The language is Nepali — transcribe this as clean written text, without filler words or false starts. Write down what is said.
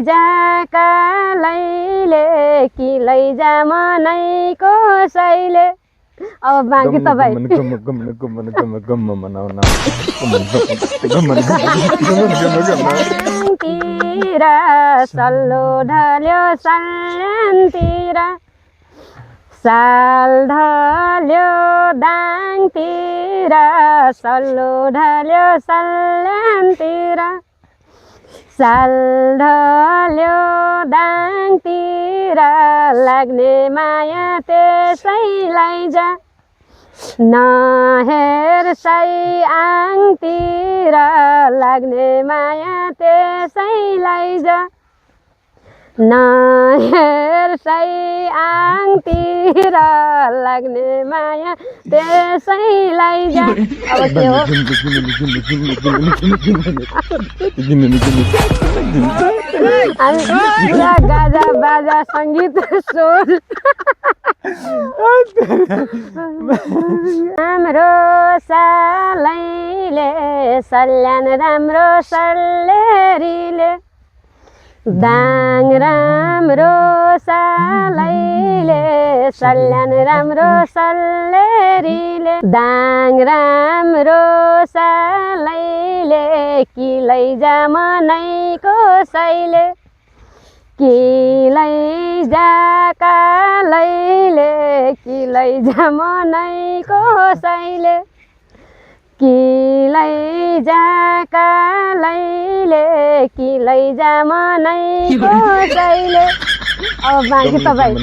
लैजाका लैले कि लैजा मनैको सैले। अब बाँकी तपाईँ तिर सल्लो ढल्यो सल्यानतिर साल ढल्यो दाङतिर सल्लो ढल्यो सल्यानतिर साल ढल्यो दाङतिर लाग्ने माया त्यसैलाई जा नहेर आङतिर लाग्ने माया त्यसैलाई जा नहेर आङतिर लाग्ने माया त्यसैलाई जा। अब के हो हामी पुरा गाजा बाजा सङ्गीत स्वर राम्रो सालैले सल्यान राम्रो सल्लेरीले दाङ राम्रो सालैले सल्यान राम्रो सल्लेरीले दाङ राम्रो सालैले कि लैजा मनैको सैले कि लैजाका लैले कि लैजा मनैको सैले कि लैजाका लैले कि लैजा मनैको सैले। अब बाँकी तपाईँ